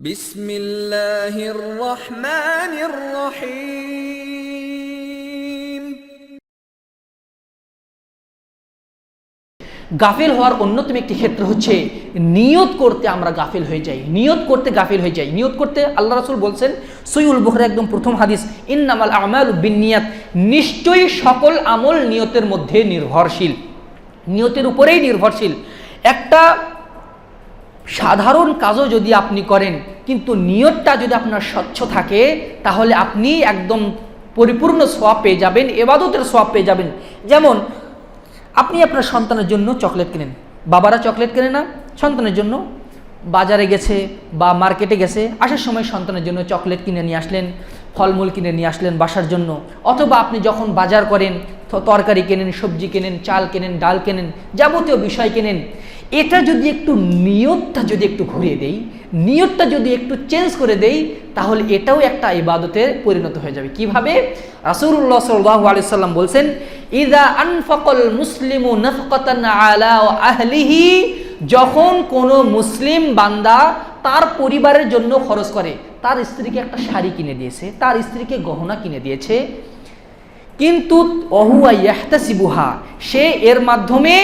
বিসমিল্লাহির রহমানির রহিম। গাফিল হওয়ার অন্যতম একটি ক্ষেত্র হচ্ছে নিয়ত করতে আমরা গাফিল হয়ে যাই। নিয়ত করতে গাফিল হয়ে যাই। নিয়ত করতে আল্লাহ রাসূল বলছেন, সহিহুল বুখারী একদম প্রথম হাদিস, ইন্নামাল আমালু বিন্নিয়াত, নিশ্চয়ই সকল আমল নিয়তের মধ্যে নির্ভরশীল, নিয়তের উপরেই নির্ভরশীল। একটা সাধারণ কাজও যদি আপনি করেন কিন্তু নিয়তটা যদি আপনার স্বচ্ছ থাকে তাহলে আপনি একদম পরিপূর্ণ সওয়াব পেয়ে যাবেন, ইবাদতের সওয়াব পেয়ে যাবেন। যেমন আপনি আপনার সন্তানের জন্য চকলেট কেনেন, বাবারা চকলেট কেনে না সন্তানের জন্য, বাজারে গেছে বা মার্কেটে গেছে, আসার সময় সন্তানের জন্য চকলেট কিনে নিয়ে আসলেন, ফলমূল কিনে নিয়ে আসলেন বাসার জন্য। অথবা আপনি যখন বাজার করেন, তরকারি কেনেন, সবজি কেনেন, চাল কেনেন, ডাল কেনেন, যাবতীয় বিষয় কেনেন, এটা যদি একটু নিয়তটা যদি একটু ঘুরিয়ে দেই, নিয়তটা যদি একটু চেঞ্জ করে দেই, তাহলে এটাও একটা ইবাদতে পরিণত হয়ে যাবে। কিভাবে? রাসূলুল্লাহ সাল্লাল্লাহু আলাইহি সাল্লাম বলছেন, ইযা আনফাকাল মুসলিমু নাফকাতান আলা আহলিহি, যখন কোনো মুসলিম বান্দা তার পরিবারের জন্য খরচ করে, তার স্ত্রীকে একটা শাড়ি কিনে দিয়েছে, তার স্ত্রীকে গহনা কিনে দিয়েছে, কিন্তু ওহুয়া ইয়াহতাসিবুহা, সে এর মাধ্যমে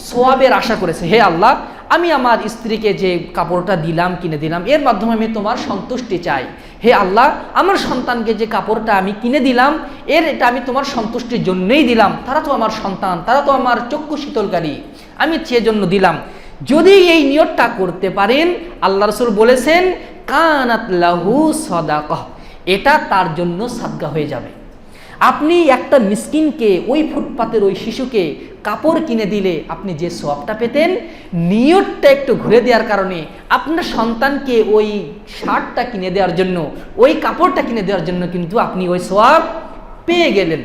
সওয়াবের আশা করেছে, হে আল্লাহ আমি আমার স্ত্রীকে যে কাপড়টা দিলাম, কিনে দিলাম, এর মাধ্যমে আমি তোমার সন্তুষ্টি চাই। হে আল্লাহ আমার সন্তানকে যে কাপড়টা আমি কিনে দিলাম, এটা আমি তোমার সন্তুষ্টির জন্যই দিলাম, তারা তো আমার সন্তান, তারা তো আমার চক্ষু শীতলকারী, আমি সেজন্য দিলাম। যদি এই নিয়তটা করতে পারেন, আল্লাহ রাসূল বলেছেন কানাত লাহু সাদাকাহ, এটা তার জন্য সাদকা হয়ে যাবে। আপনি একটা মিসকিনকে, ওই ফুটপাতের ওই শিশুকে কাপড় কিনে দিলে আপনি যে সওয়াবটা পেতেন, নিয়তটা একটু ঘুরে দেওয়ার কারণে আপনার সন্তানকে ওই শার্টটা কিনে দেওয়ার জন্য, ওই কাপড়টা কিনে দেওয়ার জন্য কিন্তু আপনি ওই সওয়াব পেয়ে গেলেন।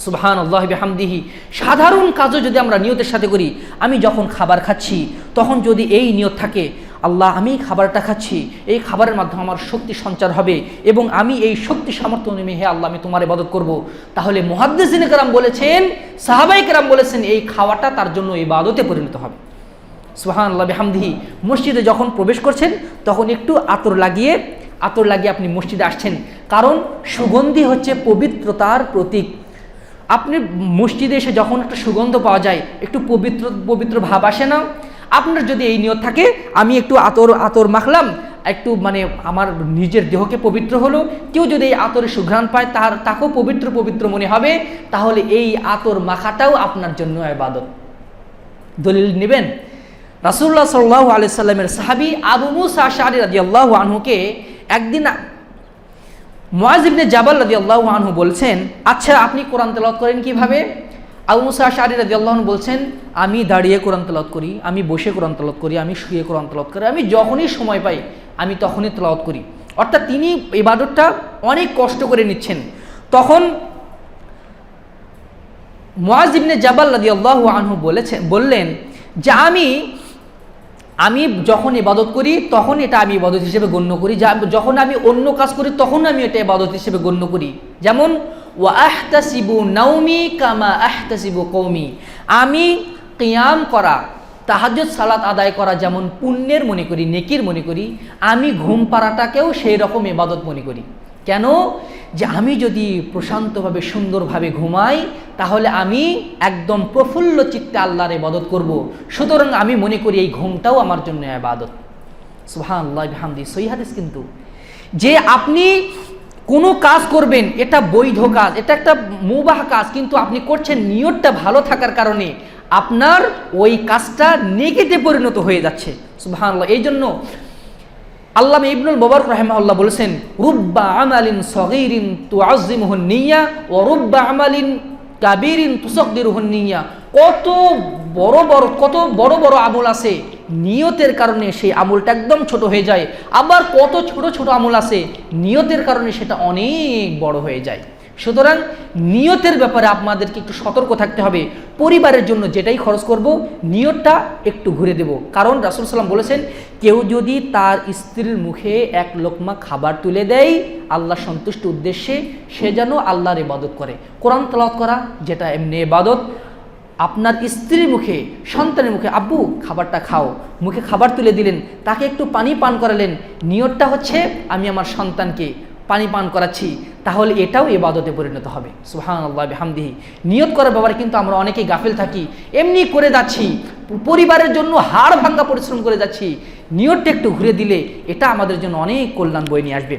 সুবহানাল্লাহি বিহামদিহি। সাধারণ কাজও যদি আমরা নিয়তের সাথে করি, আমি যখন খাবার খাচ্ছি তখন যদি এই নিয়ত থাকে, আল্লাহ আমি খাবারটা খাচ্ছি, এই খাবারের মাধ্যমে আমার শক্তি সঞ্চার হবে এবং আমি এই শক্তি সামর্থ্য নিয়ে হে আল্লাহ আমি তোমার ইবাদত করব, তাহলে মুহাদ্দিসিনে কেরাম বলেছেন, সাহাবায়ে কেরাম বলেছেন, এই খাওয়াটা তার জন্য ইবাদতে পরিণত হবে। সুবহানাল্লাহি বিহামদিহি। মসজিদে যখন প্রবেশ করছেন তখন একটু আতর লাগিয়ে আপনি মসজিদে আসছেন, কারণ সুগন্ধি হচ্ছে পবিত্রতার প্রতীক। আপনি মসজিদে এসে যখন একটা সুগন্ধ পাওয়া যায়, একটু পবিত্র ভাব আসে না? আপনার যদি এই নিয়ত থাকে, আমি একটু আতর মাখলাম, একটু আমার নিজের দেহকে পবিত্র হলো, কেউ যদি এই আতরে সুঘ্রাণ পায় তাকেও পবিত্র মনে হবে, তাহলে এই আতর মাখাটাও আপনার জন্য ইবাদত। দলিল নেবেন, রাসূলুল্লাহ সাল্লাল্লাহু আলাইহি সাল্লামের সাহাবী আবু মুসা আশআরী রাদিয়াল্লাহু আনহুকে একদিন মুআয ইবনে জাবাল রাদিয়াল্লাহু আনহু বলছেন, আচ্ছা আপনি কোরআন তেলাওয়াত করেন কিভাবে? আবু মুসা আশআরী রাদিয়াল্লাহু আনহু বলছেন, আমি দাঁড়িয়ে কোরআন তেলাওয়াত করি, আমি বসে কোরআন তেলাওয়াত করি, আমি শুয়ে কোরআন তেলাওয়াত করি, আমি যখনই সময় পাই আমি তখনই তেলাওয়াত করি। অর্থাৎ তিনি ইবাদতটা অনেক কষ্ট করে নিচ্ছেন। তখন মুআয ইবনে জাবাল রাদিয়াল্লাহু আনহু বললেন যে আমি যখন ইবাদত করি তখন এটা আমি ইবাদত হিসেবে গণ্য করি, যখন আমি অন্য কাজ করি তখন আমি এটা ইবাদত হিসেবে গণ্য করি। যেমন ওয়া আহতাসিবু নাওমি কামা আহতাসিবু কওমি, আমি কিয়াম করা, তাহাজ্জুদ সালাত আদায় করা যেমন পুণ্যের মনে করি, নেকির মনে করি, আমি ঘুম পাড়াটাকেও সেই রকম ইবাদত মনে করি। কেন? যে আমি যদি প্রশান্তভাবে সুন্দরভাবে ঘুমাই তাহলে আমি একদম প্রফুল্ল চিত্তে আল্লাহর ইবাদত করব, সুতরাং আমি মনে করি এই ঘুমটাও আমার জন্য ইবাদত। সুবহানাল্লাহি বিহামদিহি। সহিহ হাদিস কিন্তু, যে আপনি কোনো কাজ করবেন, এটা বৈধ কাজ, এটা একটা মুবাহ কাজ, কিন্তু আপনি করছেন নিয়তটা ভালো থাকার কারণে আপনার ওই কাজটা নেকিতে পরিণত হয়ে যাচ্ছে। সুবহানাল্লাহ। এই জন্য আল্লামা ইবনুল মুবারক রাহিমাহুল্লাহ বলেছেন, রুব্বা আমালিন সগীরিন তুআজ্জিমুহুন নিয়্যা ওয়া রুব্বা আমালিন কাবীরিন তুসাগদিরুহুন নিয়্যা। কত বড় বড় আমল আছে, নিয়তের কারণে সেই আমলটা একদম ছোট হয়ে যায়, আবার কত ছোট আমল আছে, নিয়তের কারণে সেটা অনেক বড় হয়ে যায়। সুতরাং নিয়তের ব্যাপারে আপনাদেরকে একটু সতর্ক থাকতে হবে। পরিবারের জন্য যেটাই খরচ করব নিয়তটা একটু ঘুরে দেব, কারণ রাসূল সাল্লাল্লাহু আলাইহি ওয়াসাল্লাম বলেছেন, কেউ যদি তার স্ত্রীর মুখে এক লোকমা খাবার তুলে দেয় আল্লাহ সন্তুষ্টির উদ্দেশ্যে, সে যেন আল্লাহর ইবাদত করে। কোরআন তেলাওয়াত করা যেটা এমনি ইবাদত, আপনার স্ত্রীর মুখে, সন্তানের মুখে, আব্বু খাবারটা খাও, মুখে খাবার তুলে দিলেন, তাকে একটু পানি পান করালেন, নিয়তটা হচ্ছে আমি আমার সন্তানকে পানি পান করাচ্ছি, তাহলে এটাও ইবাদতে পরিণত হবে। সুবহানাল্লাহ বিহামদিহি। নিয়ত করার ব্যাপারে কিন্তু আমরা অনেকেই গাফিল থাকি, এমনি করে যাচ্ছি, পরিবারের জন্য হাড় ভাঙ্গা পরিশ্রম করে যাচ্ছি, নিয়তটা একটু ঘুরে দিলে এটা আমাদের জন্য অনেক কল্যাণ বয়ে নিয়ে আসবে।